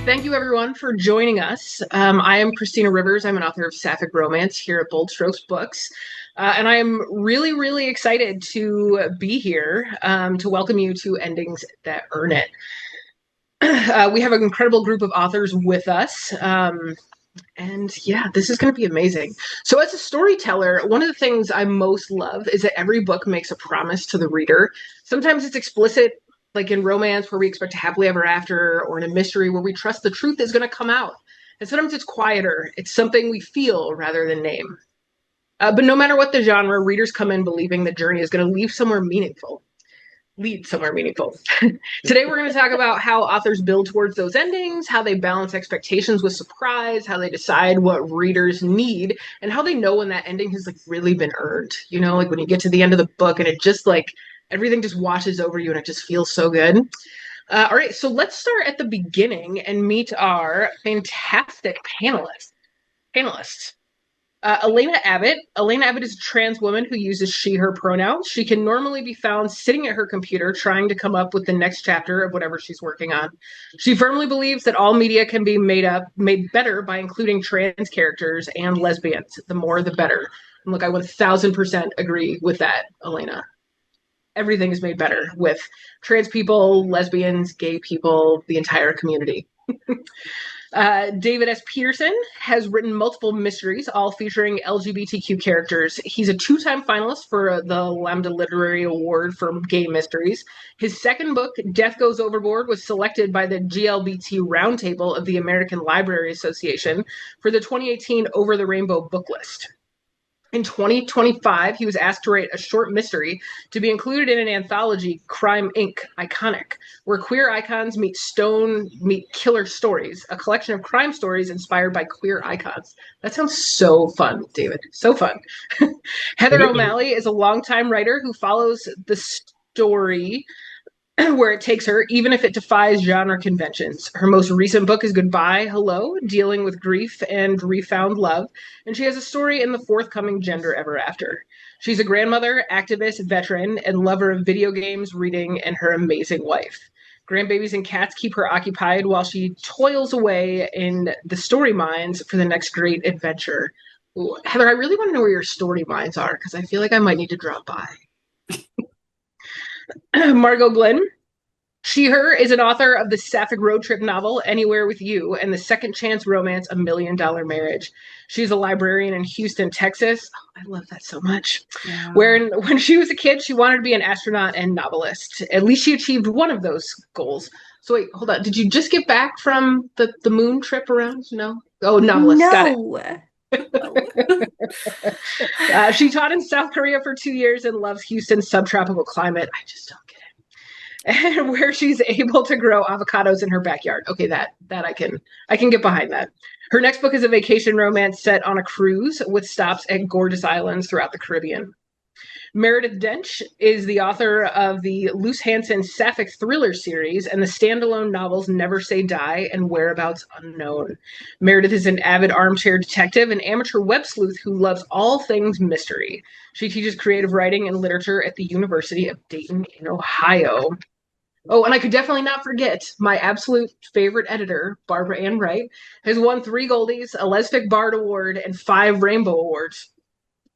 Thank you, everyone, for joining us. I am Krystina Rivers. I'm an author of sapphic romance here at Bold Strokes Books. And I am really, really excited to be here to welcome you to Endings That Earn It. We have an incredible group of authors with us. And yeah, this is going to be amazing. So, as a storyteller, one of the things I most love is that every book makes a promise to the reader. Sometimes it's explicit, like in romance, where we expect a happily ever after, or in a mystery where we trust the truth is going to come out. And sometimes it's quieter, it's something we feel rather than name. But no matter what the genre, readers come in believing the journey is going to lead somewhere meaningful. Today, we're going to talk about how authors build towards those endings, how they balance expectations with surprise, how they decide what readers need, and how they know when that ending has really been earned. You know, like when you get to the end of the book and it just everything just washes over you and it just feels so good. All right, so let's start at the beginning and meet our fantastic panelists. Elena Abbott. Elena Abbott is a trans woman who uses she, her pronouns. She can normally be found sitting at her computer trying to come up with the next chapter of whatever she's working on. She firmly believes that all media can be made better by including trans characters and lesbians. The more, the better. And look, I 1000% agree with that, Elena. Everything is made better with trans people, lesbians, gay people, the entire community. David S. Pederson has written multiple mysteries, all featuring LGBTQ characters. He's a two-time finalist for the Lambda Literary Award for Gay Mysteries. His second book, Death Goes Overboard, was selected by the GLBT Roundtable of the American Library Association for the 2018 Over the Rainbow book list. In 2025, he was asked to write a short mystery to be included in an anthology, Crime Inc. Iconic, where queer icons meet killer stories, a collection of crime stories inspired by queer icons. That sounds so fun, David. So fun. Heather O'Malley is a longtime writer who follows the story where it takes her, even if it defies genre conventions. Her most recent book is Goodbye, Hello, dealing with grief and refound love, and she has a story in the forthcoming Gender Ever After. She's a grandmother, activist, veteran, and lover of video games, reading, and her amazing wife. Grandbabies and cats keep her occupied while she toils away in the story mines for the next great adventure. Ooh, Heather, I really want to know where your story mines are, because I feel like I might need to drop by. Margo Glynn. She, her is an author of the sapphic road trip novel Anywhere with You and the second chance romance A Million Dollar Marriage. She's a librarian in Houston, Texas. Oh, I love that so much. Yeah. When she was a kid, she wanted to be an astronaut and novelist. At least she achieved one of those goals. So wait, hold on. Did you just get back from the moon trip around? No? Oh, novelist. No. Got it. She taught in South Korea for 2 years and loves Houston's subtropical climate. I just don't get it. And where she's able to grow avocados in her backyard. Okay, that I can get behind that. Her next book is a vacation romance set on a cruise with stops at gorgeous islands throughout the Caribbean. Meredith Doench is the author of the Luce Hansen sapphic thriller series and the standalone novels Never Say Die and Whereabouts Unknown. Meredith is an avid armchair detective and amateur web sleuth who loves all things mystery. She teaches creative writing and literature at the University of Dayton in Ohio. Oh, and I could definitely not forget my absolute favorite editor, Barbara Ann Wright, has won 3 Goldies, a Lesfic Bard Award, and 5 Rainbow Awards.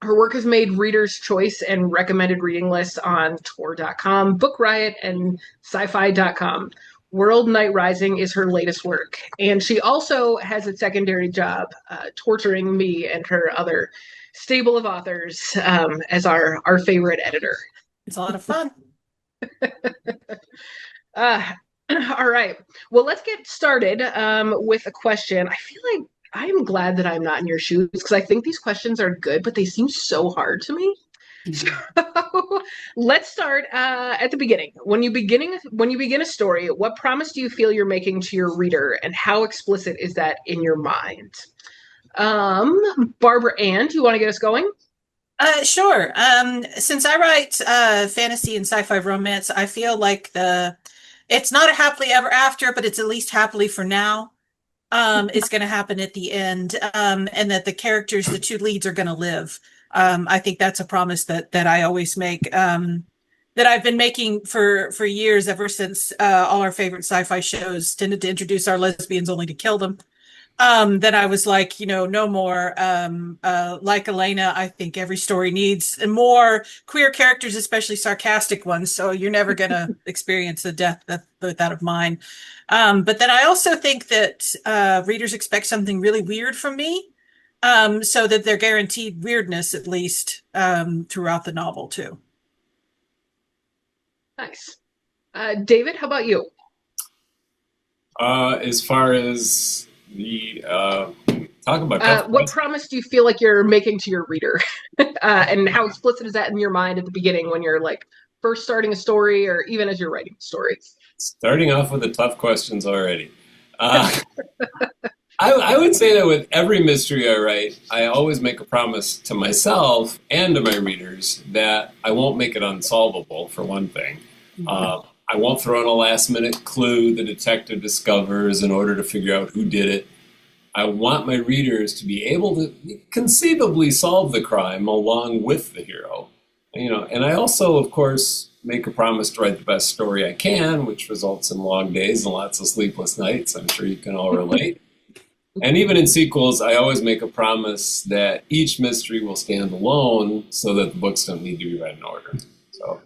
Her work has made Reader's Choice and recommended reading lists on Tor.com, Book Riot, and Sci-Fi.com. World Night Rising is her latest work. And she also has a secondary job torturing me and her other stable of authors as our favorite editor. It's a lot of fun. All right. Well, let's get started with a question. I feel like I'm glad that I'm not in your shoes because I think these questions are good, but they seem so hard to me. So let's start at the beginning. When you begin a story, what promise do you feel you're making to your reader, and how explicit is that in your mind? Barbara Ann, do you want to get us going? Sure. Since I write fantasy and sci-fi romance, I feel like it's not a happily ever after, but it's at least happily for now. Is going to happen at the end, and that the characters, the 2 leads, are going to live. I think that's a promise that I always make. that I've been making for years, ever since all our favorite sci-fi shows tended to introduce our lesbians only to kill them. Then I was like, no more. Like Elena, I think every story needs more queer characters, especially sarcastic ones. So you're never gonna experience a death that of mine. But then I also think that readers expect something really weird from me, so that they're guaranteed weirdness at least throughout the novel too. Nice. David, how about you? As far as the talk about tough What questions. promise do you feel like you're making to your reader? And how explicit is that in your mind at the beginning when you're like first starting a story or even as you're writing a story? Starting off with the tough questions already. Uh, I would say that with every mystery I write, I always make a promise to myself and to my readers that I won't make it unsolvable, for one thing. I won't throw in a last minute clue the detective discovers in order to figure out who did it. I want my readers to be able to conceivably solve the crime along with the hero. And I also, of course, make a promise to write the best story I can, which results in long days and lots of sleepless nights. I'm sure you can all relate. And even in sequels, I always make a promise that each mystery will stand alone so that the books don't need to be read in order. So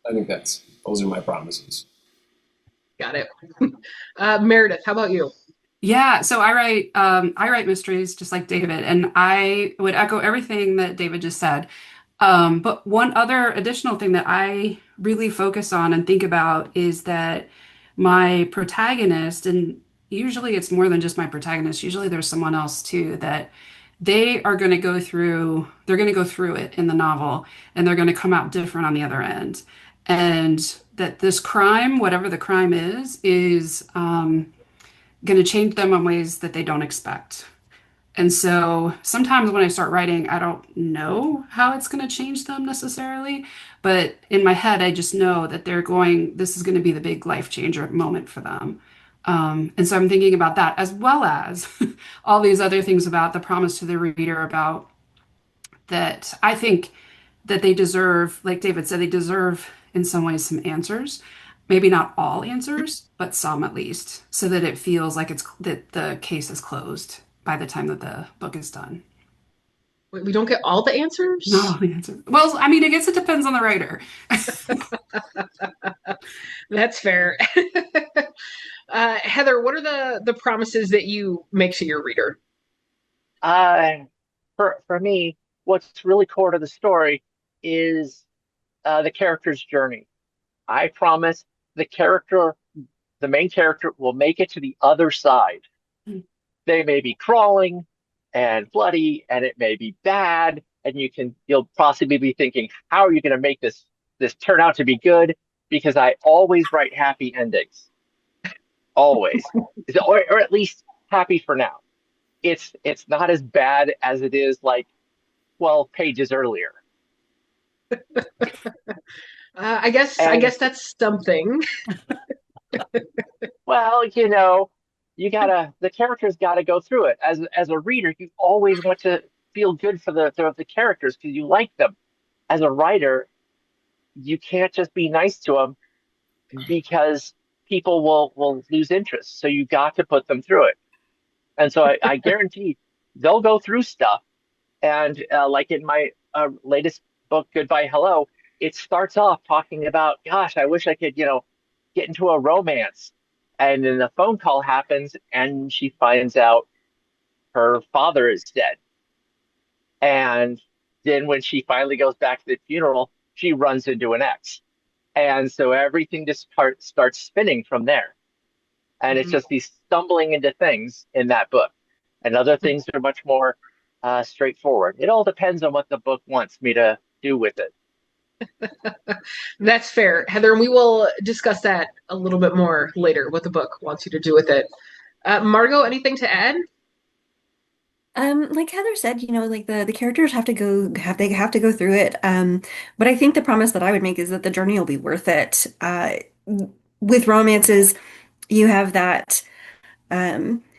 I think those are my promises. Got it. Meredith, how about you? Yeah, so I write mysteries just like David, and I would echo everything that David just said. But one other additional thing that I really focus on and think about is that my protagonist, and usually it's more than just my protagonist, usually there's someone else too, that they're going to go through it in the novel, and they're going to come out different on the other end. And that this crime, whatever the crime is going to change them in ways that they don't expect. And so sometimes when I start writing, I don't know how it's going to change them necessarily, but in my head, I just know that this is going to be the big life changer moment for them. And so I'm thinking about that as well as all these other things about the promise to the reader about that I think that they deserve, like David said, they deserve in some ways some answers. Maybe not all answers, but some at least, so that it feels like that the case is closed by the time that the book is done. Wait, we don't get all the Not answers? all the answers. Well, I mean, I guess it depends on the writer. That's fair. Heather, what are the promises that you make to your reader? Uh, for me, what's really core to the story is the character's journey. I promise the character, the main character, will make it to the other side. They may be crawling and bloody, and it may be bad, and you'll possibly be thinking, how are you going to make this turn out to be good? Because I always write happy endings, always, or at least happy for now. It's not as bad as it is like 12 pages earlier. I guess And that's something. well, the characters gotta go through it. As a reader, you always want to feel good for the characters because you like them. As a writer, you can't just be nice to them because people will lose interest. So you got to put them through it. And so I guarantee they'll go through stuff. And like in my latest book, Goodbye Hello, it starts off talking about, gosh, I wish I could, get into a romance. And then the phone call happens, and she finds out her father is dead. And then when she finally goes back to the funeral, she runs into an ex. And so everything just starts spinning from there. And it's Mhm. just these stumbling into things in that book. And other things are much more straightforward. It all depends on what the book wants me to do with it. That's fair, Heather, and we will discuss that a little bit more later, what the book wants you to do with it. Margo, anything to add? Like Heather said, like the characters have to go through it. But I think the promise that I would make is that the journey will be worth it. With romances, you have that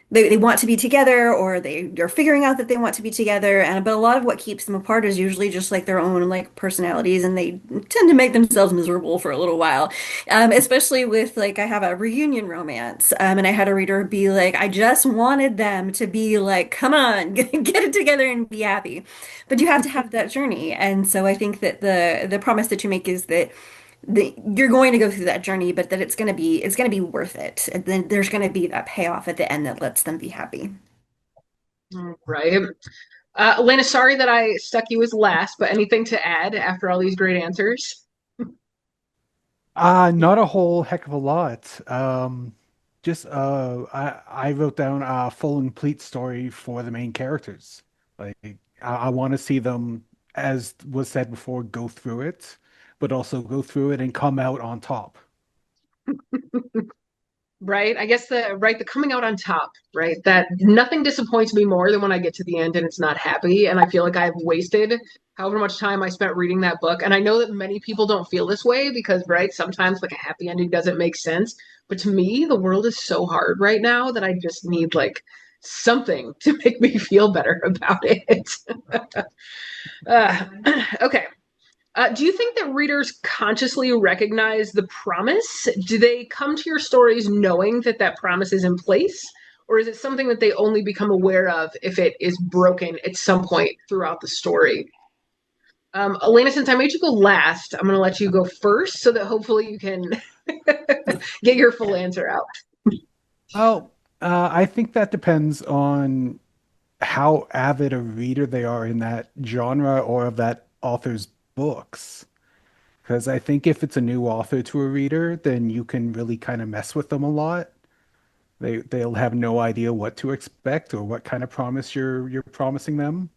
they want to be together, or they're figuring out that they want to be together. And but a lot of what keeps them apart is usually just like their own like personalities, and they tend to make themselves miserable for a little while. Especially with like I have a reunion romance, and I had a reader be like, I just wanted them to be like, come on, get it together and be happy. But you have to have that journey. And so I think that the promise that you make is that you're going to go through that journey, but that it's going to be worth it. And then there's going to be that payoff at the end that lets them be happy. Right. Elena, sorry that I stuck you as last, but anything to add after all these great answers? Not a whole heck of a lot. Just I wrote down a full and complete story for the main characters. Like I want to see them, as was said before, go through it, but also go through it and come out on top. Right. I guess the coming out on top, right? That nothing disappoints me more than when I get to the end and it's not happy and I feel like I've wasted however much time I spent reading that book. And I know that many people don't feel this way because, right, sometimes like a happy ending doesn't make sense. But to me, the world is so hard right now that I just need like something to make me feel better about it. uh, okay. Do you think that readers consciously recognize the promise? Do they come to your stories knowing that that promise is in place? Or is it something that they only become aware of if it is broken at some point throughout the story? Elena, since I made you go last, I'm going to let you go first so that hopefully you can get your full answer out. Well, I think that depends on how avid a reader they are in that genre or of that author's books. Because I think if it's a new author to a reader, then you can really kind of mess with them a lot. They'll have no idea what to expect or what kind of promise you're promising them.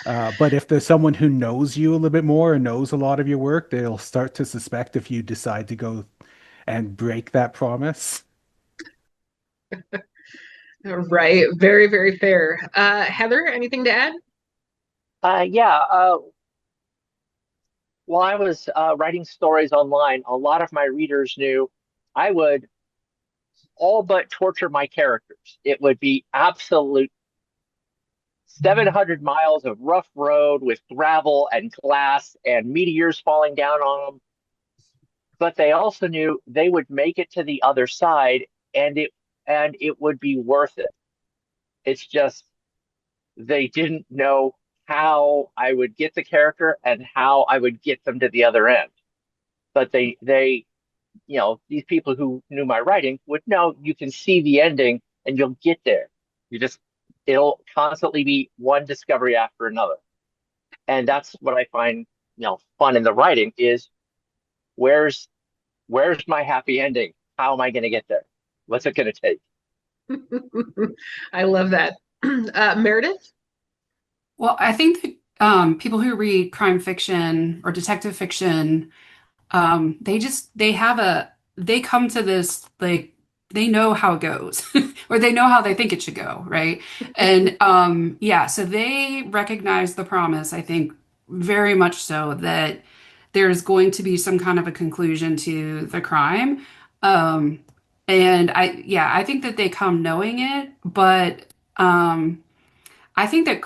But if there's someone who knows you a little bit more and knows a lot of your work, they'll start to suspect if you decide to go and break that promise. Right. Very, very fair. Heather, anything to add? Yeah. While I was writing stories online, a lot of my readers knew I would all but torture my characters. It would be absolute 700 miles of rough road with gravel and glass and meteors falling down on them. But they also knew they would make it to the other side, and it would be worth it. It's just they didn't know how I would get the character and how I would get them to the other end. But these people who knew my writing would know you can see the ending and you'll get there. It'll constantly be one discovery after another. And that's what I find, fun in the writing is where's my happy ending? How am I going to get there? What's it going to take? I love that. Meredith? Well, I think that people who read crime fiction or detective fiction, they come to this like they know how it goes or they know how they think it should go, right? And yeah, so they recognize the promise, I think, very much so that there's going to be some kind of a conclusion to the crime. And I think that they come knowing it, but I think that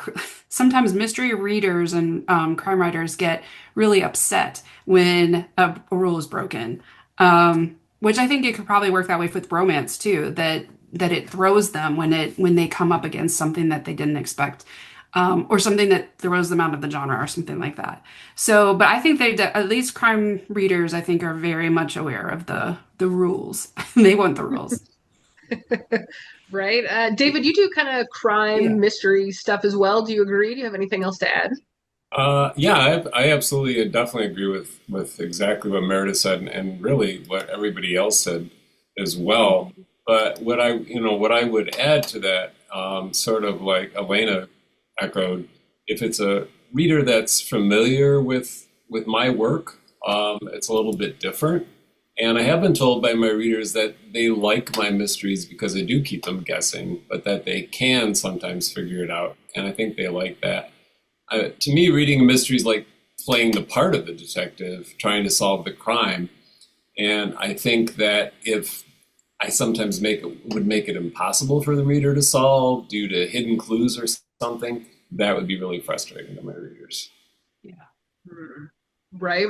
sometimes mystery readers and crime writers get really upset when a rule is broken, which I think it could probably work that way with romance too. That it throws them when they come up against something that they didn't expect, or something that throws them out of the genre or something like that. So, but I think at least crime readers, I think, are very much aware of the rules. They want the rules. Right. David, you do kind of crime mystery stuff as well. Do you agree? Do you have anything else to add? Yeah, I absolutely definitely agree with exactly what Meredith said and really what everybody else said as well. But what I would add to that, sort of like Elena echoed, if it's a reader that's familiar with my work, it's a little bit different. And I have been told by my readers that they like my mysteries because I do keep them guessing, but that they can sometimes figure it out. And I think they like that. To me, reading a mystery is like playing the part of the detective, trying to solve the crime. And I think that if I sometimes would make it impossible for the reader to solve due to hidden clues or something. That would be really frustrating to my readers. Yeah. Right.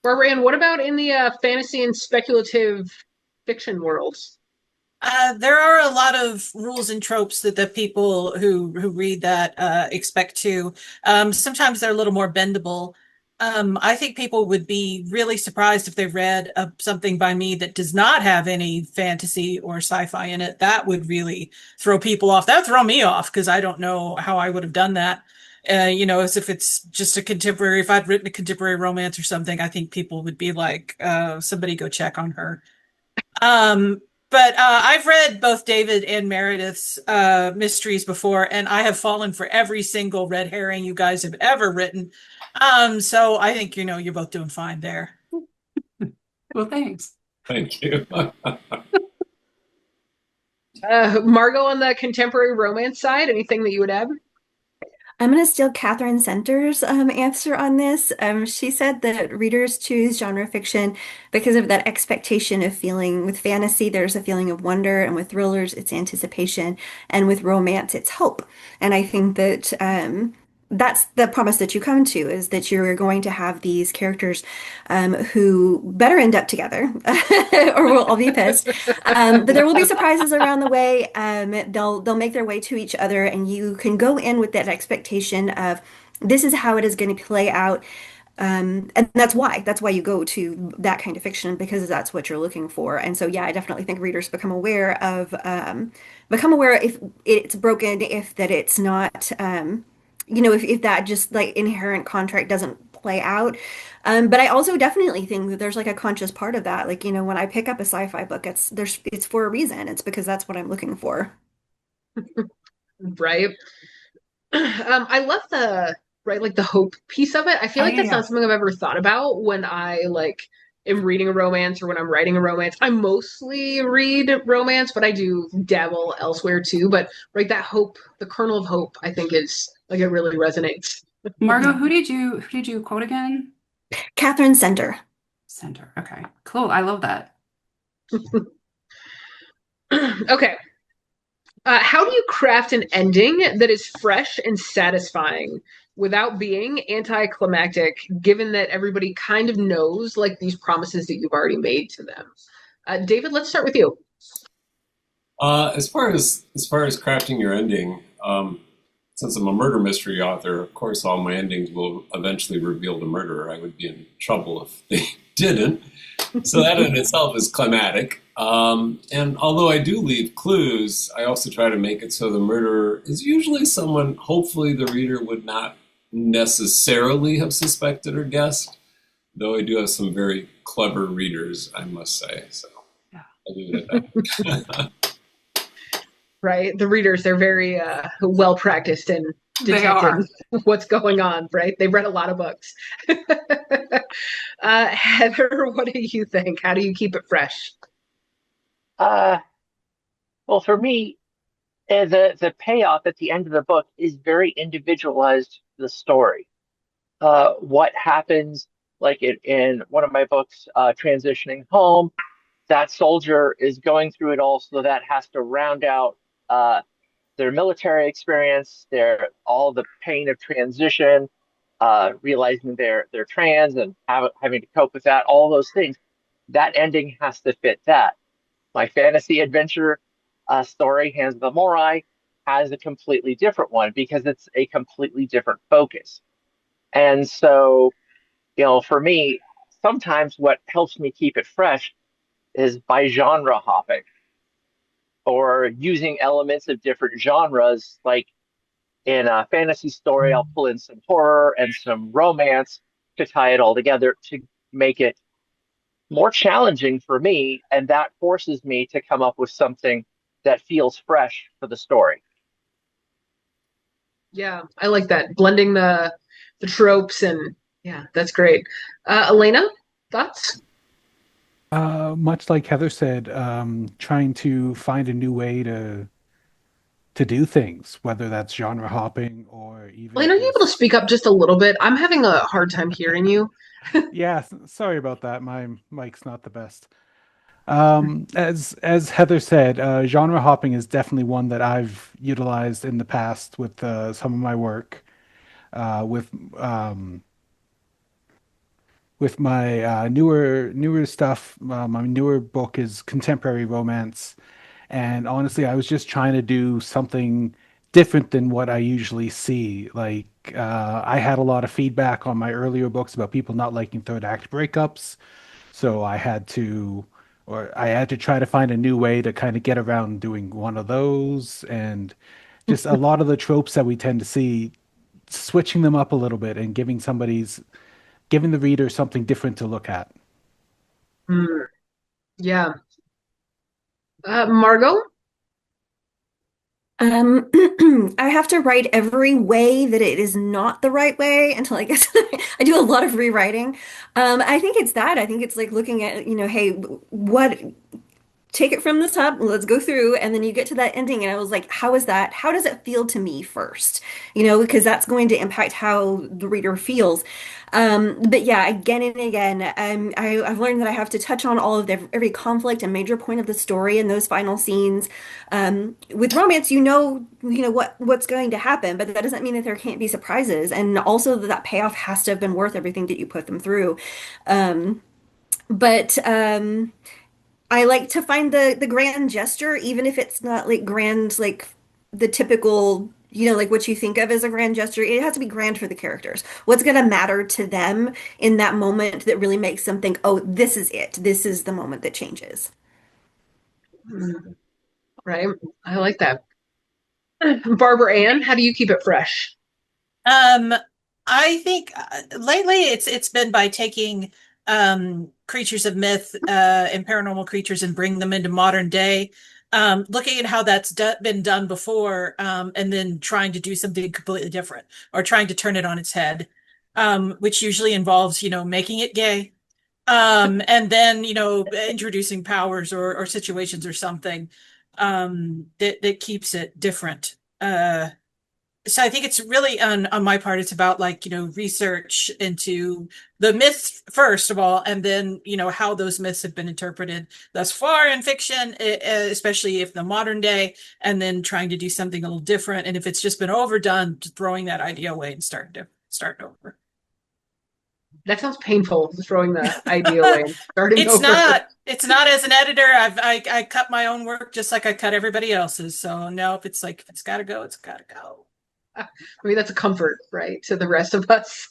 Barbara Ann, what about in the fantasy and speculative fiction worlds? There are a lot of rules and tropes that the people who read that expect to. Sometimes they're a little more bendable. I think people would be really surprised if they read something by me that does not have any fantasy or sci-fi in it. That would really throw people off. That would throw me off because I don't know how I would have done that. As if it's just a contemporary, if I'd written a contemporary romance or something, I think people would be like, somebody go check on her. Um, but I've read both David and Meredith's mysteries before, and I have fallen for every single red herring you guys have ever written. So I think you're both doing fine there. Well, thanks. Thank you. Margo, on the contemporary romance side, anything that you would add? I'm going to steal Catherine Center's answer on this. She said that readers choose genre fiction because of that expectation of feeling. With fantasy, there's a feeling of wonder, and with thrillers, it's anticipation, and with romance, it's hope. And I think that that's the promise that you come to, is that you're going to have these characters who better end up together, or we'll all be pissed. But there will be surprises around the way. They'll make their way to each other, and you can go in with that expectation of this is how it is going to play out. And that's why you go to that kind of fiction, because that's what you're looking for. And so, yeah, I definitely think readers become aware if it's broken, if that it's not, if that just like inherent contract doesn't play out. But I also definitely think that there's like a conscious part of that. Like, when I pick up a sci-fi book, it's for a reason. It's because that's what I'm looking for. Right. I love like the hope piece of it. I feel Oh, like yeah, that's yeah. not something I've ever thought about when I like am reading a romance or when I'm writing a romance. I mostly read romance, but I do dabble elsewhere too. But right, that hope, the kernel of hope, I think is like it really resonates. Margo, who did you quote again? Catherine Center. Center. Okay, cool. I love that. Okay. How do you craft an ending that is fresh and satisfying without being anticlimactic, given that everybody kind of knows like these promises that you've already made to them? David, let's start with you. As far as crafting your ending, since I'm a murder mystery author, of course, all my endings will eventually reveal the murderer. I would be in trouble if they didn't. So that in itself is climatic. And although I do leave clues, I also try to make it so the murderer is usually someone hopefully the reader would not necessarily have suspected or guessed, though I do have some very clever readers, I must say. So Yeah. I'll leave it at that. Right, the readers, they're very well practiced in They detecting are. what's going on, right? They've read a lot of books. Heather, what do you think? How do you keep it fresh? Uh, well, for me, the payoff at the end of the book is very individualized to the story. What happens, like in one of my books, Transitioning Home, that soldier is going through it all, so that has to round out their military experience, their all the pain of transition, realizing they're trans and having to cope with that, all those things. That ending has to fit that. My fantasy adventure story, Hands of the Morai, has a completely different one because it's a completely different focus. And so, for me, sometimes what helps me keep it fresh is by genre hopping or using elements of different genres. Like in a fantasy story, I'll pull in some horror and some romance to tie it all together to make it more challenging for me. And that forces me to come up with something that feels fresh for the story. Yeah, I like that. Blending the tropes and yeah, that's great. Elena, thoughts? Much like Heather said, trying to find a new way to do things, whether that's genre hopping or even Elena, are you able to just speak up just a little bit? I'm having a hard time hearing you. yeah, sorry about that. My mic's not the best. As Heather said, genre hopping is definitely one that I've utilized in the past with some of my work. With with my newer stuff, my newer book is contemporary romance, and honestly, I was just trying to do something different than what I usually see. Like I had a lot of feedback on my earlier books about people not liking third act breakups, so I had to try to find a new way to kind of get around doing one of those, and just a lot of the tropes that we tend to see, switching them up a little bit and giving the reader something different to look at. Mm, yeah. Margot? Um, I have to write every way that it is not the right way until I guess I do a lot of rewriting. I think it's that. I think it's like looking at, hey, what take it from the top, let's go through, and then you get to that ending, and I was like, how is that? How does it feel to me first? Because that's going to impact how the reader feels. But yeah, again and again, I've learned that I have to touch on all of every conflict and major point of the story in those final scenes. With romance, what's going to happen, but that doesn't mean that there can't be surprises, and also that payoff has to have been worth everything that you put them through. Um, but I like to find the grand gesture, even if it's not like grand, like the typical, like what you think of as a grand gesture. It has to be grand for the characters. What's going to matter to them in that moment that really makes them think, oh, this is it. This is the moment that changes. Mm, right. I like that. Barbara Ann, how do you keep it fresh? Um, I think lately it's been by taking creatures of myth and paranormal creatures and bring them into modern day. Looking at how that's been done before, and then trying to do something completely different or trying to turn it on its head, which usually involves, making it gay, and then, introducing powers or situations or something that keeps it different. So I think it's really on my part, it's about like, research into the myths first of all, and then, how those myths have been interpreted thus far in fiction, especially if the modern day, and then trying to do something a little different. And if it's just been overdone, just throwing that idea away and starting over. That sounds painful, throwing the idea away and starting over. It's not as an editor. I cut my own work just like I cut everybody else's. So no, if it's gotta go, it's gotta go. I mean, that's a comfort, right, to the rest of us.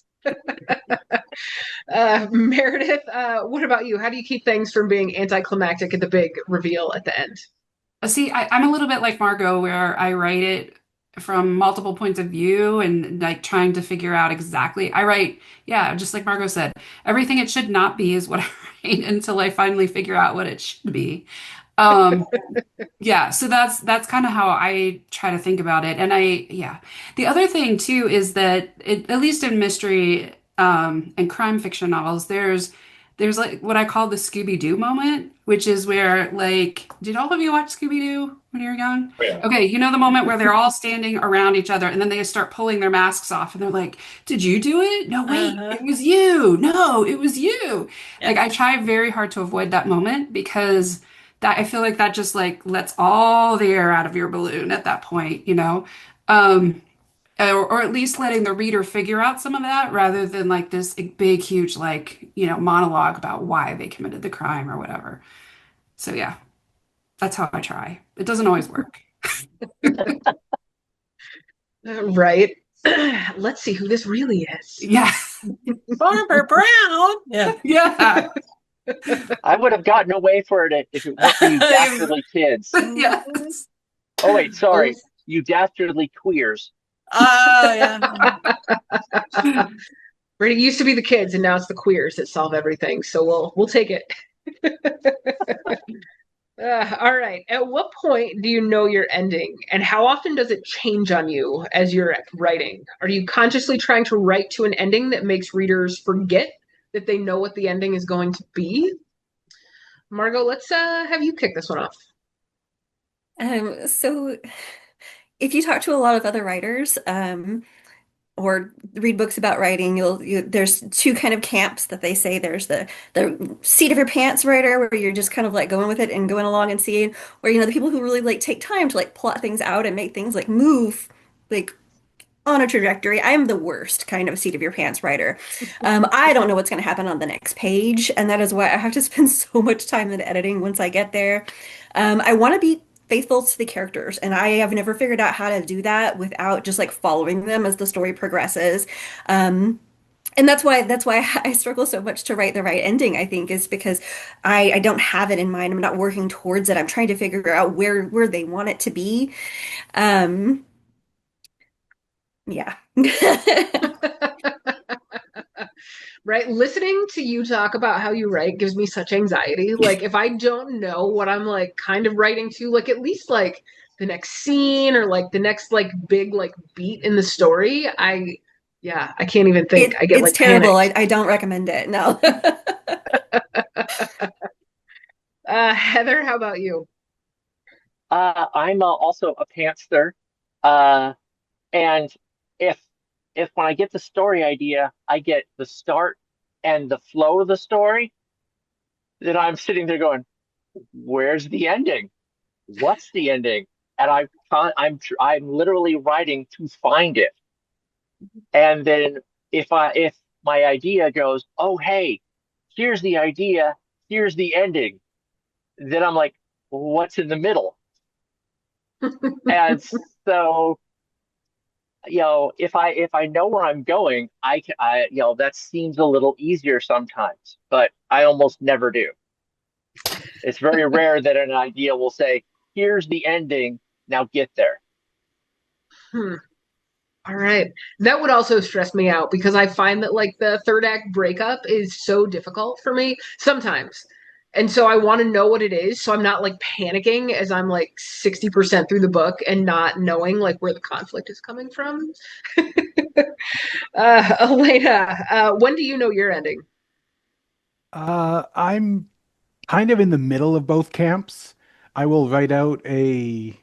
Meredith, what about you? How do you keep things from being anticlimactic at the big reveal at the end? See, I'm a little bit like Margot, where I write it from multiple points of view and like trying to figure out exactly. I write, yeah, just like Margot said, everything it should not be is what I write until I finally figure out what it should be. Um, yeah, so that's kind of how I try to think about it. And yeah. The other thing too is that at least in mystery and crime fiction novels, there's like what I call the Scooby-Doo moment, which is where like, did all of you watch Scooby-Doo when you were young? Oh, yeah. Okay, you know the moment where they're all standing around each other and then they start pulling their masks off and they're like, "Did you do it? No, wait, Uh-huh. it was you. No, it was you." Yeah. Like I try very hard to avoid that moment because that I feel like that just like lets all the air out of your balloon at that point, you know? Um, or at least letting the reader figure out some of that rather than like this big, huge, like, monologue about why they committed the crime or whatever. So yeah, that's how I try. It doesn't always work. Right. Let's see who this really is. Yeah. Farmer Brown. Yeah. Yeah. I would have gotten away for it if it weren't for you dastardly kids. Yeah. Oh wait, Oh, sorry, you dastardly queers. Yeah. right. It used to be the kids, and now it's the queers that solve everything. So we'll take it. All right. At what point do you know your ending, and how often does it change on you as you're writing? Are you consciously trying to write to an ending that makes readers forget that they know what the ending is going to be? Margot, let's have you kick this one off. So if you talk to a lot of other writers, or read books about writing, there's two kind of camps that they say. There's the seat of your pants writer, where you're just kind of like going with it and going along and seeing, or the people who really like take time to like plot things out and make things like move like on a trajectory. I am the worst kind of seat of your pants writer. I don't know what's going to happen on the next page, and that is why I have to spend so much time in editing once I get there. I want to be faithful to the characters, and I have never figured out how to do that without just like following them as the story progresses. And that's why I struggle so much to write the right ending, I think, is because I don't have it in mind. I'm not working towards it. I'm trying to figure out where they want it to be. Um, yeah. Right? Listening to you talk about how you write gives me such anxiety. Like if I don't know what I'm like kind of writing to, like at least like the next scene or like the next like big like beat in the story, I can't even think. I get It's like terrible. panicked. I don't recommend it. No. Heather, how about you? I'm also a pantser. Uh, and if when I get the story idea, I get the start and the flow of the story, then I'm sitting there going, "Where's the ending? What's the ending?" And I'm literally writing to find it. And then if my idea goes, "Oh, hey, here's the idea, here's the ending," then I'm like, "What's in the middle?" And so, if I know where I'm going, that seems a little easier sometimes, but I almost never do. It's very rare that an idea will say, "Here's the ending, now get there." Hmm. All right. That would also stress me out because I find that like the third act breakup is so difficult for me sometimes. And so I want to know what it is so I'm not like panicking as I'm like 60% through the book and not knowing like where the conflict is coming from. Elena, when do you know your ending? I'm kind of in the middle of both camps. I will write out a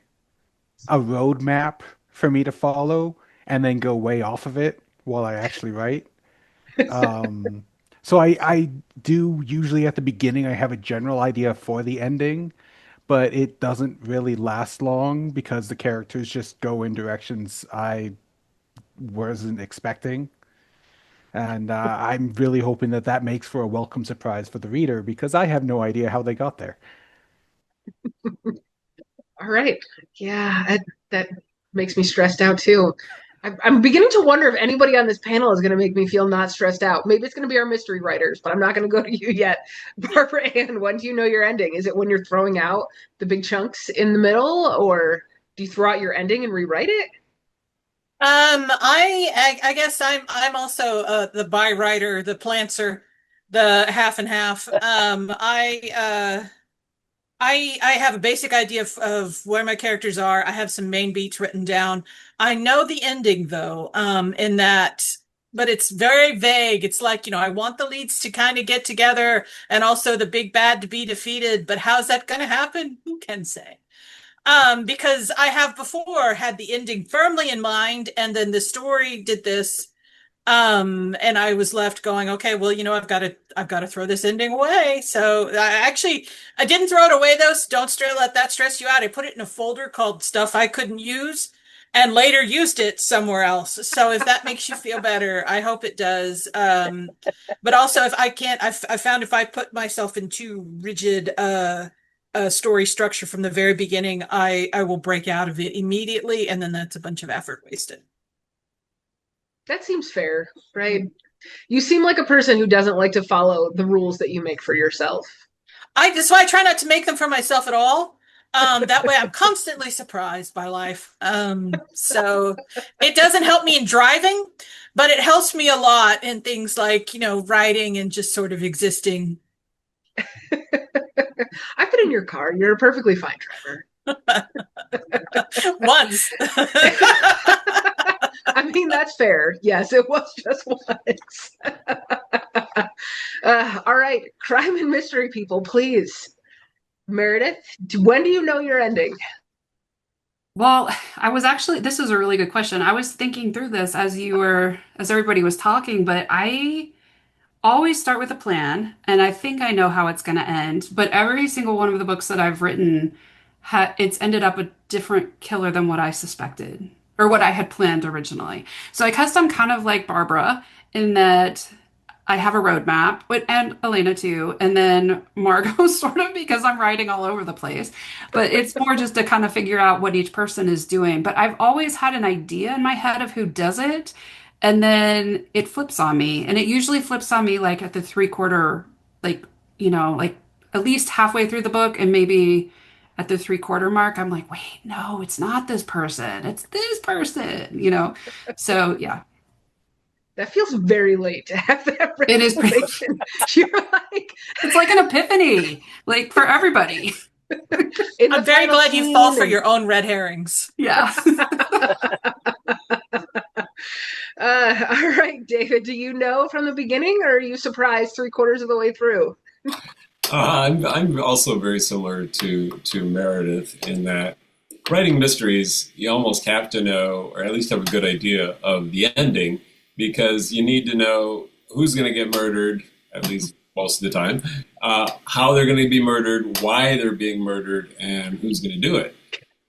roadmap for me to follow and then go way off of it while I actually write. Um, so I do usually at the beginning I have a general idea for the ending, but it doesn't really last long because the characters just go in directions I wasn't expecting. And I'm really hoping that that makes for a welcome surprise for the reader because I have no idea how they got there. All right. Yeah, that makes me stressed out too. I'm beginning to wonder if anybody on this panel is going to make me feel not stressed out. Maybe it's going to be our mystery writers, but I'm not going to go to you yet. Barbara Ann, when do you know your ending? Is it when you're throwing out the big chunks in the middle, or do you throw out your ending and rewrite it? I guess I'm also the by writer, the planter, the half and half. I have a basic idea of where my characters are. I have some main beats written down. I know the ending though, in that, but it's very vague. It's like, I want the leads to kind of get together and also the big bad to be defeated, but how's that going to happen? Who can say? Because I have before had the ending firmly in mind, and then the story did this. And I was left going, okay, well, I've got to throw this ending away. So I didn't throw it away though. So don't let that stress you out. I put it in a folder called stuff I couldn't use and later used it somewhere else. So if that makes you feel better, I hope it does. But also if I can't, I found if I put myself in too rigid, story structure from the very beginning, I will break out of it immediately. And then that's a bunch of effort wasted. That seems fair, right? You seem like a person who doesn't like to follow the rules that you make for yourself. That's why I try not to make them for myself at all. That way I'm constantly surprised by life. So it doesn't help me in driving, but it helps me a lot in things like, writing and just sort of existing. I've been in your car. You're a perfectly fine driver. Once. I mean, that's fair. Yes, it was just once. All right, crime and mystery people, please. Meredith, when do you know your ending? Well, I was actually, this is a really good question. I was thinking through this as everybody was talking, but I always start with a plan, and I think I know how it's going to end. But every single one of the books that I've written, it's ended up a different killer than what I suspected or what I had planned originally. So I guess I'm kind of like Barbara in that I have a roadmap, and Elena too, and then Margot sort of because I'm writing all over the place. But it's more just to kind of figure out what each person is doing. But I've always had an idea in my head of who does it, and then it flips on me. And it usually flips on me like at the three-quarter, like, like at least halfway through the book, and maybe at the three-quarter mark, I'm like, wait, no, it's not this person, it's this person. So yeah. That feels very late to have that It is pretty. revelation. You're like, It's like an epiphany, like for everybody. I'm very glad you fall for your own red herrings. Yeah. All right, David, do you know from the beginning, or are you surprised three-quarters of the way through? I'm also very similar to Meredith in that writing mysteries, you almost have to know, or at least have a good idea of the ending, because you need to know who's going to get murdered, at least most of the time, how they're going to be murdered, why they're being murdered, and who's going to do it.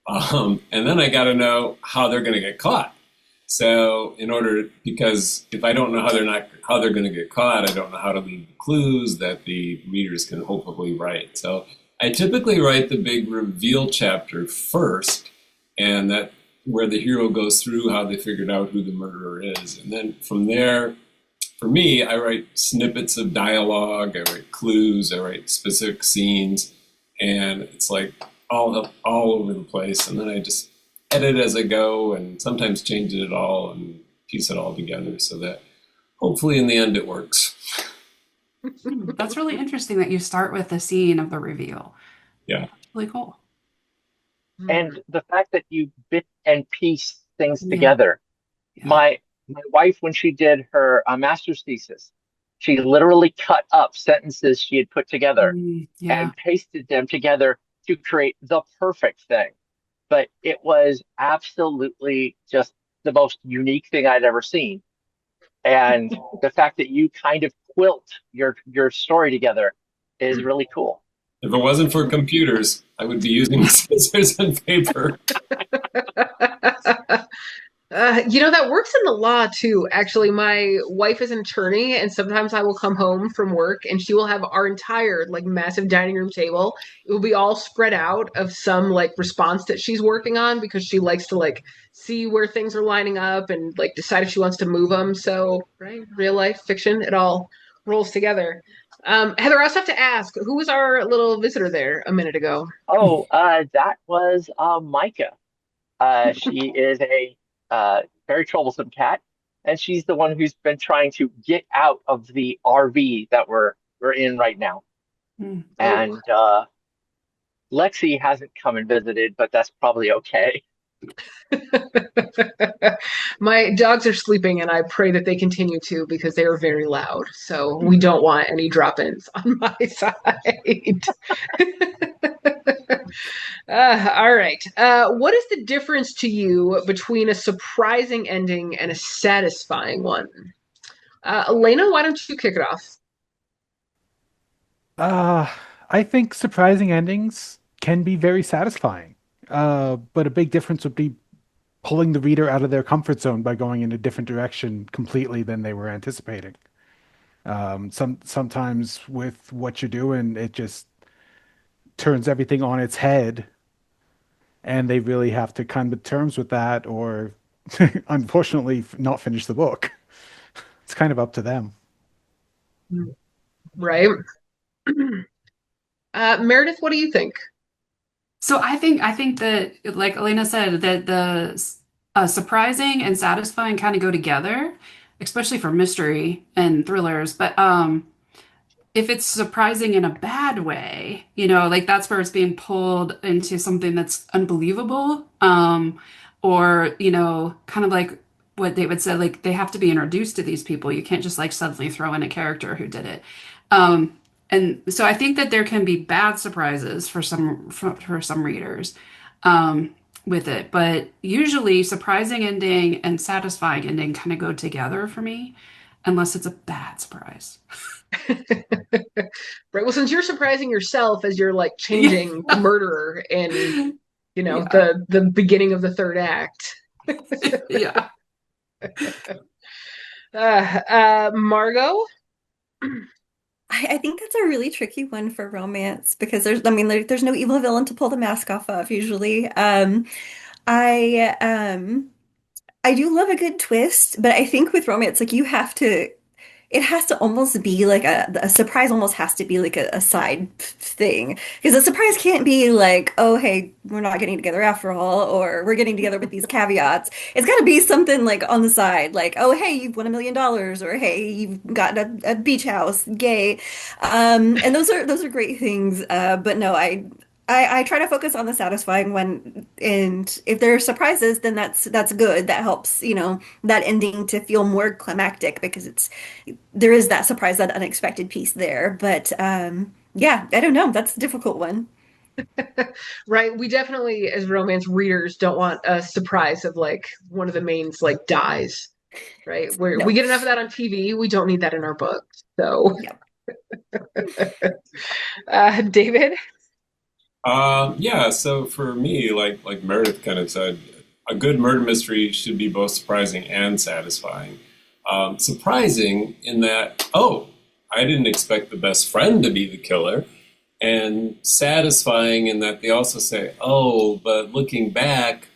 And then I got to know how they're going to get caught. So because if I don't know how they're going to get caught, I don't know how to leave clues that the readers can hopefully write. So I typically write the big reveal chapter first, and that where the hero goes through how they figured out who the murderer is. And then from there, for me, I write snippets of dialogue, I write clues, I write specific scenes, and it's like all over the place. And then I just edit as I go and sometimes change it all and piece it all together so that hopefully in the end it works. That's really interesting that you start with the scene of the reveal. Yeah. That's really cool. And the fact that you bit and piece things Yeah. together. Yeah. My wife, when she did her master's thesis, she literally cut up sentences she had put together Yeah. and pasted them together to create the perfect thing. But it was absolutely just the most unique thing I'd ever seen. And the fact that you kind of quilt your story together is really cool. If it wasn't for computers, I would be using scissors and paper. That works in the law too. Actually, my wife is an attorney, and sometimes I will come home from work and she will have our entire like massive dining room table. It will be all spread out of some like response that she's working on because she likes to like see where things are lining up and like decide if she wants to move them. So, right, real life, fiction, it all rolls together. Heather, I also have to ask, who was our little visitor there a minute ago? Oh, that was Micah. She is a very troublesome cat, and she's the one who's been trying to get out of the RV that we're in right now. Mm. And Lexi hasn't come and visited, but that's probably okay. My dogs are sleeping, and I pray that they continue to because they are very loud. So we don't want any drop-ins on my side. All right. What is the difference to you between a surprising ending and a satisfying one? Elena, why don't you kick it off? I think surprising endings can be very satisfying. But a big difference would be pulling the reader out of their comfort zone by going in a different direction completely than they were anticipating. Sometimes with what you're doing, it just turns everything on its head, and they really have to come to terms with that, or unfortunately, not finish the book. It's kind of up to them. Right. Meredith, what do you think? So I think that, like Elena said, that the surprising and satisfying kind of go together, especially for mystery and thrillers. But if it's surprising in a bad way, like that's where it's being pulled into something that's unbelievable, or kind of like what David said, like they have to be introduced to these people. You can't just like suddenly throw in a character who did it. And so I think that there can be bad surprises for some readers, with it. But usually surprising ending and satisfying ending kind of go together for me, unless it's a bad surprise. Right. Well, since you're surprising yourself as you're like Yeah. changing the murderer in, Yeah. the beginning of the third act. Yeah. Margo? I think that's a really tricky one for romance because there's no evil villain to pull the mask off of usually. I I do love a good twist, but I think with romance, like it has to almost be like a surprise almost has to be like a side thing. Because a surprise can't be like, oh, hey, we're not getting together after all, or we're getting together with these caveats. It's got to be something like on the side, like, oh, hey, you've won $1 million, or hey, you've gotten a beach house, yay. And those are great things. But no, I try to focus on the satisfying one, and if there are surprises, then that's good. That helps, that ending to feel more climactic because there is that surprise, that unexpected piece there. But yeah, I don't know. That's a difficult one. Right. We definitely, as romance readers, don't want a surprise of like one of the mains like dies. Right. We No. get enough of that on TV. We don't need that in our books. So, Yeah. David? Yeah, so for me, like Meredith kind of said, a good murder mystery should be both surprising and satisfying. Surprising in that, oh, I didn't expect the best friend to be the killer, and satisfying in that they also say, oh, but looking back,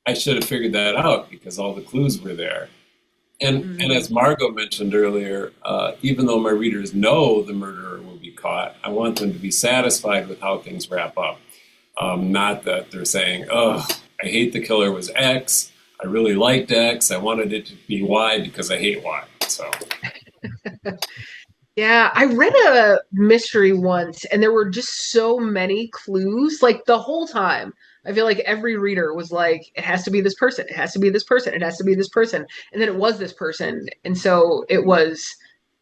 I should have figured that out because all the clues were there. And as Margo mentioned earlier, even though my readers know the murderer will be caught, I want them to be satisfied with how things wrap up. Not that they're saying, oh, I hate the killer was X. I really liked X. I wanted it to be Y because I hate Y. So, Yeah, I read a mystery once and there were just so many clues like the whole time. I feel like every reader was like, it has to be this person, it has to be this person, it has to be this person. And then it was this person. And so it was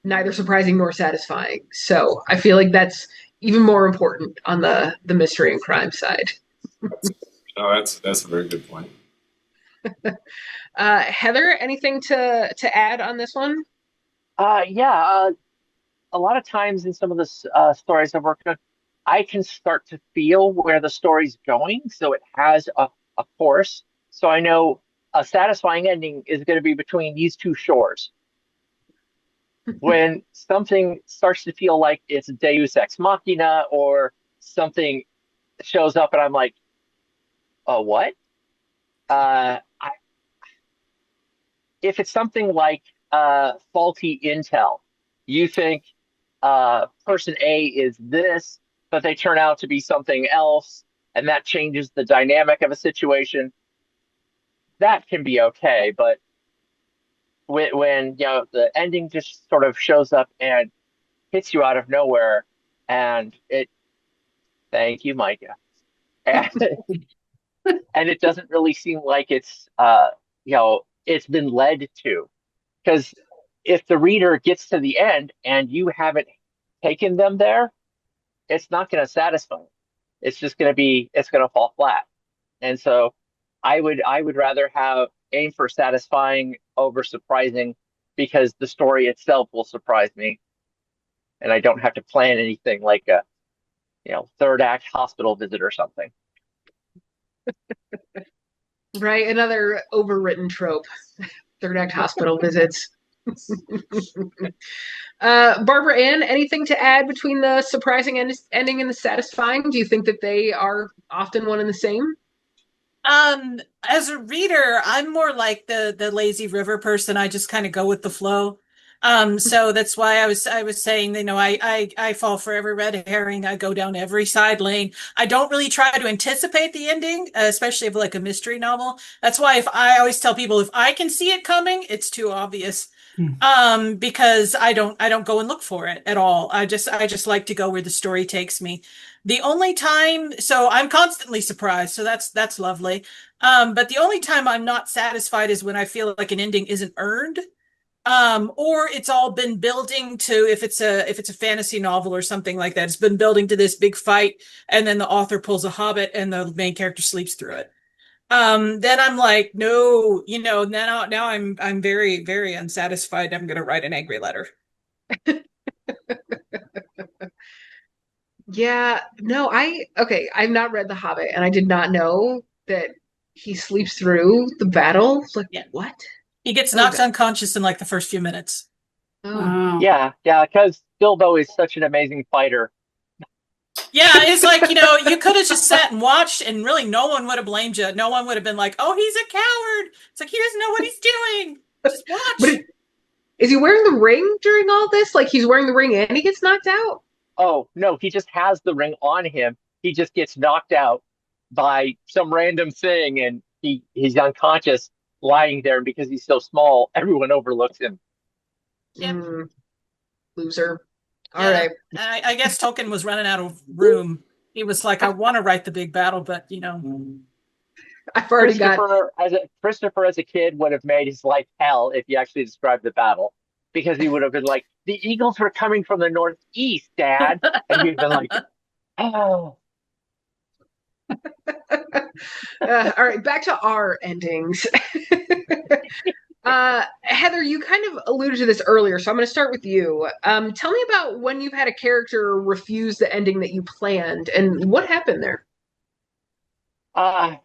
neither surprising nor satisfying. So I feel like that's even more important on the mystery and crime side. oh, that's a very good point. Heather, anything to add on this one? Yeah. A lot of times in some of the stories I've worked on, I can start to feel where the story's going, so it has a course. So I know a satisfying ending is going to be between these two shores. When something starts to feel like it's Deus Ex Machina or something shows up and I'm like, oh, what? I, if it's something like faulty intel, you think person A is this, but they turn out to be something else, and that changes the dynamic of a situation. That can be okay, but when the ending just sort of shows up and hits you out of nowhere, and thank you, Micah, and, and it doesn't really seem like it's been led to, because if the reader gets to the end and you haven't taken them there, it's not going to satisfy them. It's going to fall flat. And so I would rather have aim for satisfying over surprising because the story itself will surprise me and I don't have to plan anything like a third act hospital visit or something. Right, another overwritten trope. Third act hospital visits. Barbara Ann, anything to add between the surprising ending and the satisfying? Do you think that they are often one and the same? As a reader, I'm more like the lazy river person. I just kind of go with the flow. So that's why I was saying, I fall for every red herring. I go down every side lane. I don't really try to anticipate the ending, especially of like a mystery novel. That's why if I always tell people if I can see it coming, it's too obvious. Because I don't go and look for it at all. I just like to go where the story takes me. The only time, so I'm constantly surprised, so that's lovely. But the only time I'm not satisfied is when I feel like an ending isn't earned. Or it's all been building to, if it's a fantasy novel or something like that, it's been building to this big fight, and then the author pulls a Hobbit and the main character sleeps through it. Then I'm like, no, now I'm very, very unsatisfied. I'm gonna write an angry letter. Yeah, no, okay, I've not read The Hobbit, and I did not know that he sleeps through the battle. Like, Yeah. what? He gets Oh, knocked unconscious in like the first few minutes. oh. Oh. Yeah, yeah, because Bilbo is such an amazing fighter. Yeah, it's like, you could have just sat and watched, and really no one would have blamed you. No one would have been like, oh, he's a coward. It's like, he doesn't know what he's doing. Just But watch. is he wearing the ring during all this? Like, he's wearing the ring and he gets knocked out? Oh, no, he just has the ring on him. He just gets knocked out by some random thing and he's unconscious lying there, and because he's so small, everyone overlooks him. Yeah. Loser. All Yeah. right. I guess Tolkien was running out of room. He was like, I want to write the big battle, but I've already got. Christopher as a kid would have made his life hell if he actually described the battle, because he would have been like, the Eagles were coming from the northeast, Dad, and he'd been like, oh. All right, back to our endings. Heather, you kind of alluded to this earlier, so I'm going to start with you. Tell me about when you've had a character refuse the ending that you planned, and what happened there. I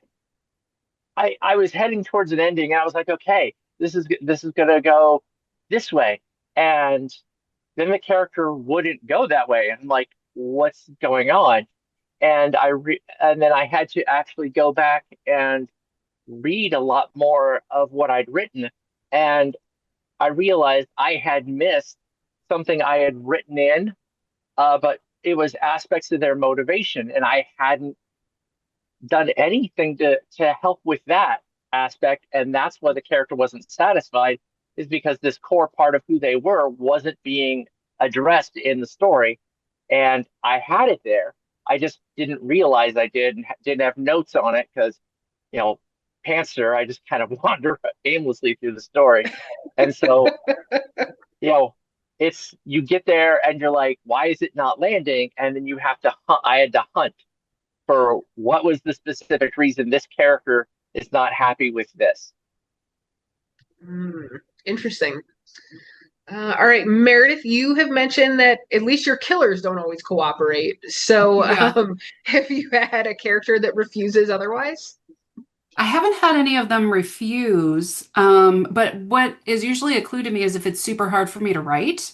was heading towards an ending, and I was like, okay, this is gonna go this way, and then the character wouldn't go that way, and I'm like, what's going on? And then I had to actually go back and read a lot more of what I'd written, and I realized I had missed something I had written in, but it was aspects of their motivation, and I hadn't done anything to help with that aspect, and that's why the character wasn't satisfied, is because this core part of who they were wasn't being addressed in the story, and I had it there. I just didn't realize I did, and didn't have notes on it because, you know, pantser, I just kind of wander aimlessly through the story, and so it's you get there and you're like, why is it not landing? And then you have to hunt. I had to hunt for what was the specific reason this character is not happy with this. Interesting. All right, Meredith, you have mentioned that at least your killers don't always cooperate. So, Yeah. have you had a character that refuses otherwise? I haven't had any of them refuse, but what is usually a clue to me is if it's super hard for me to write,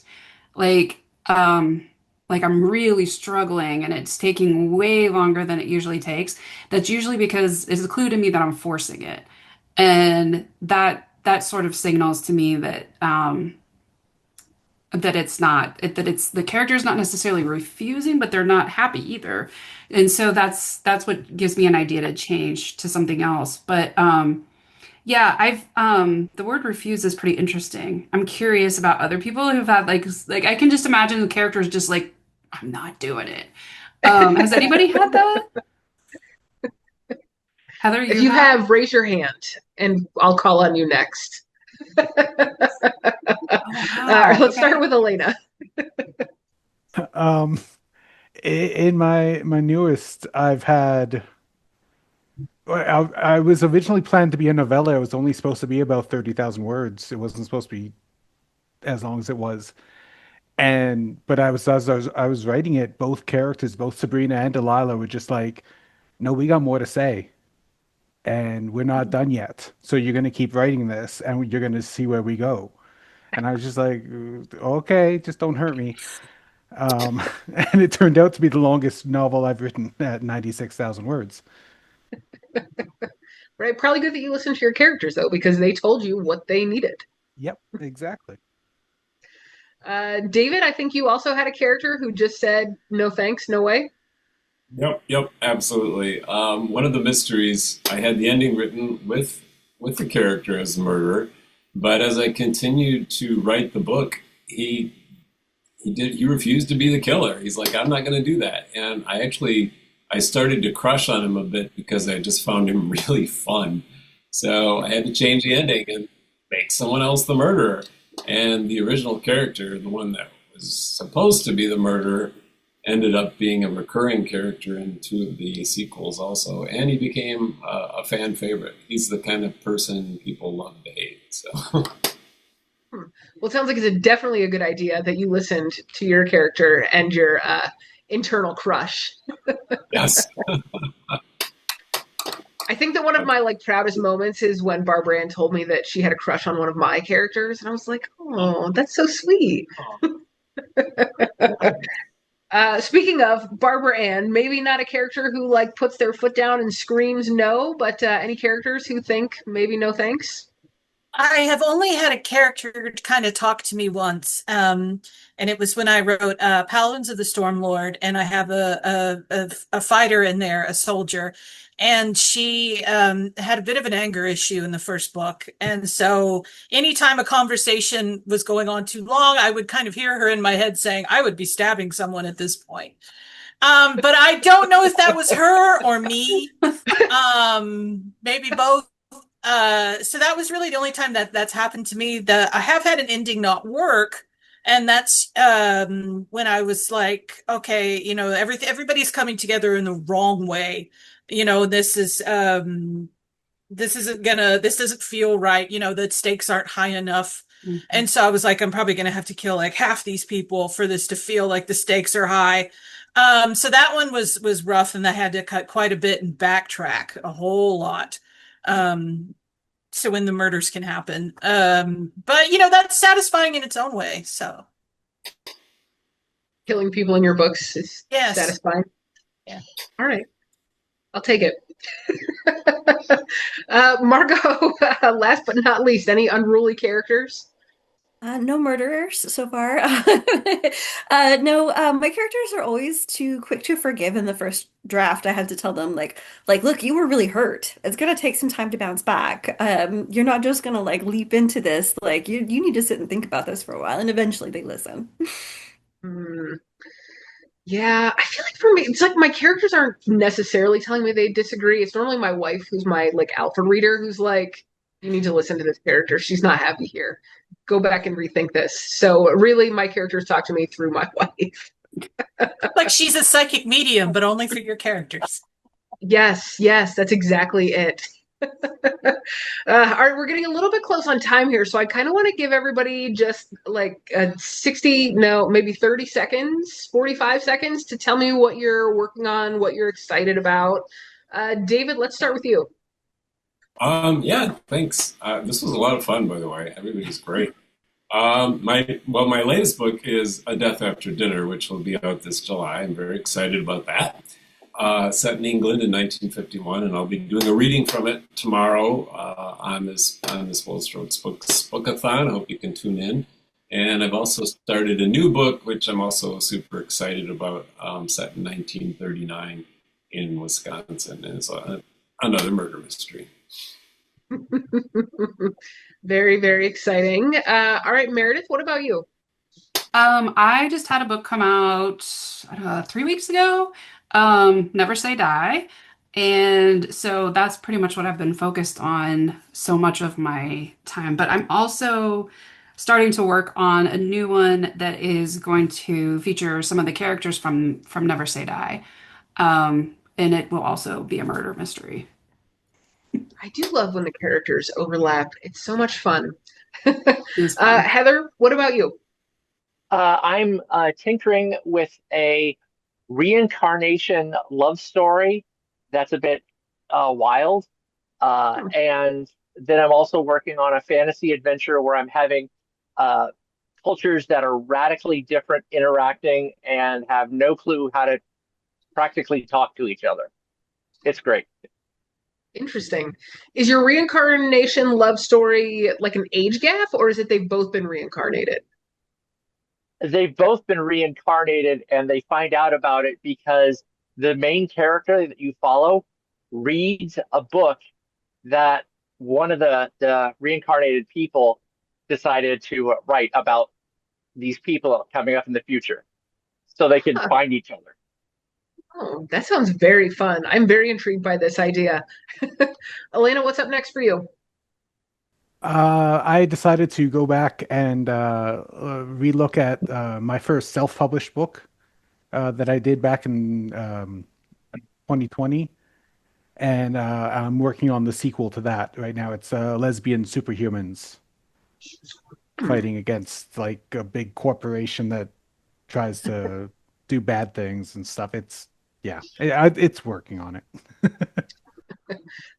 like, like I'm really struggling and it's taking way longer than it usually takes. That's usually because it's a clue to me that I'm forcing it, and that sort of signals to me that that it's not that it's the character's not necessarily refusing, but they're not happy either. And so that's what gives me an idea to change to something else. But yeah, I've the word refuse is pretty interesting. I'm curious about other people who've had like I can just imagine the characters just like, I'm not doing it. Has anybody had that? Heather, If you have, raise your hand and I'll call on you next. wow. Let's start with Elena. In my newest, I've had. I was originally planned to be a novella. It was only supposed to be about 30,000 words. It wasn't supposed to be as long as it was. But as I was writing it, both characters, both Sabrina and Delilah, were just like, "No, we got more to say, and we're not done yet. So you're going to keep writing this, and you're going to see where we go." And I was just like, "Okay, just don't hurt me." And it turned out to be the longest novel I've written at 96,000 words. Right, probably good that you listened to your characters though, because they told you what they needed. Yep, exactly. David, I think you also had a character who just said, "No thanks, no way." Yep, absolutely. One of the mysteries, I had the ending written with the character as the murderer, but as I continued to write the book, he refused to be the killer. He's like, I'm not going to do that. And I started to crush on him a bit because I just found him really fun. So I had to change the ending and make someone else the murderer. And the original character, the one that was supposed to be the murderer, ended up being a recurring character in two of the sequels also, and he became a fan favorite. He's the kind of person people love to hate. So, Well, it sounds like it's definitely a good idea that you listened to your character and your internal crush. yes. I think that one of my like proudest moments is when Barbara Ann told me that she had a crush on one of my characters, and I was like, "Oh, that's so sweet." Speaking of Barbara Ann, maybe not a character who like puts their foot down and screams no, but any characters who think maybe no thanks? I have only had a character kind of talk to me once, and it was when I wrote Paladins of the Stormlord, and I have a fighter in there, a soldier, and she had a bit of an anger issue in the first book, and so anytime a conversation was going on too long, I would kind of hear her in my head saying, "I would be stabbing someone at this point." But I don't know if that was her or me. Maybe both. So that was really the only time that's happened to me. I have had an ending not work, and that's when I was like, okay, everybody's coming together in the wrong way. This doesn't feel right. The stakes aren't high enough. Mm-hmm. And so I was like, I'm probably gonna have to kill like half these people for this to feel like the stakes are high. So that one was rough, and I had to cut quite a bit and backtrack a whole lot. So when the murders can happen. But that's satisfying in its own way. So Killing people in your books is yes. Satisfying. Yeah. All right. I'll take it. Margo, last but not least, any unruly characters? No murderers so far. No, my characters are always too quick to forgive in the first draft. I have to tell them look, you were really hurt. It's gonna take some time to bounce back. You're not just gonna like leap into this. Like you need to sit and think about this for a while, and eventually they listen. Hmm. Yeah, I feel like for me, it's like my characters aren't necessarily telling me they disagree. It's normally my wife, who's my like alpha reader, who's like, "You need to listen to this character. She's not happy here. Go back and rethink this." So really, my characters talk to me through my wife. Like she's a psychic medium, but only for your characters. Yes, that's exactly it. All right, we're getting a little bit close on time here, so I kind of want to give everybody just like 60, no, maybe 30 seconds, 45 seconds to tell me what you're working on, what you're excited about. David, let's start with you. Yeah, thanks. This was a lot of fun, by the way. Everybody's great. My latest book is A Death After Dinner, which will be out this July. I'm very excited about that. Set in England in 1951, and I'll be doing a reading from it tomorrow on this Full Strokes Bookathon. I hope you can tune in. And I've also started a new book, which I'm also super excited about, set in 1939 in Wisconsin, and it's another murder mystery. Very, very exciting. All right, Meredith, what about you? I just had a book come out 3 weeks ago. Never Say Die. And so that's pretty much what I've been focused on so much of my time. But I'm also starting to work on a new one that is going to feature some of the characters from Never Say Die. And it will also be a murder mystery. I do love when the characters overlap. It's so much fun. Heather, what about you? I'm tinkering with a reincarnation love story that's a bit wild. And then I'm also working on a fantasy adventure where I'm having cultures that are radically different interacting and have no clue how to practically talk to each other. It's great. Interesting. Is your reincarnation love story like an age gap, or is it they've both been reincarnated? They've both been reincarnated, and they find out about it because the main character that you follow reads a book that one of the reincarnated people decided to write about these people coming up in the future so they can find each other. Oh, that sounds very fun. I'm very intrigued by this idea. Elena, what's up next for you? I decided to go back and relook at my first self-published book that I did back in 2020, and I'm working on the sequel to that right now. It's lesbian superhumans fighting against like a big corporation that tries to do bad things and stuff. It's working on it.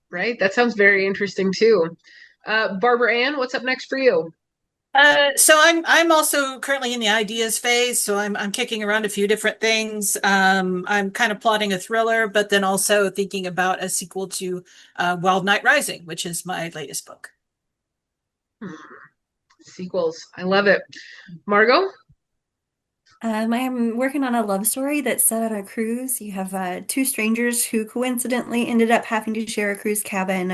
Right? That sounds very interesting too. Barbara Ann, what's up next for you? So I'm also currently in the ideas phase, so I'm kicking around a few different things. I'm kind of plotting a thriller, but then also thinking about a sequel to Wild Night Rising, which is my latest book. Sequels. I love it. Margo? I'm working on a love story that's set on a cruise. You have two strangers who coincidentally ended up having to share a cruise cabin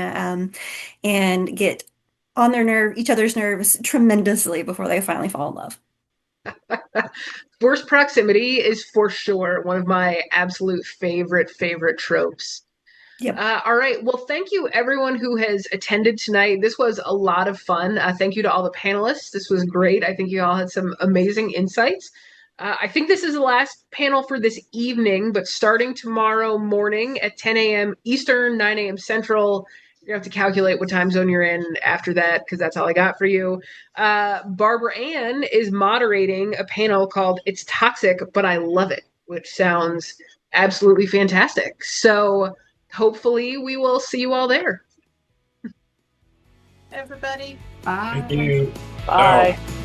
and get on each other's nerves tremendously before they finally fall in love. Forced proximity is for sure one of my absolute favorite tropes. Yep. All right. Well, thank you everyone who has attended tonight. This was a lot of fun. Thank you to all the panelists. This was great. I think you all had some amazing insights. I think this is the last panel for this evening, but starting tomorrow morning at 10 a.m. Eastern, 9 a.m. Central, you have to calculate what time zone you're in after that, because that's all I got for you. Barbara Ann is moderating a panel called It's Toxic, but I Love It, which sounds absolutely fantastic. So hopefully we will see you all there. Everybody. Bye. Thank you. Bye. Oh.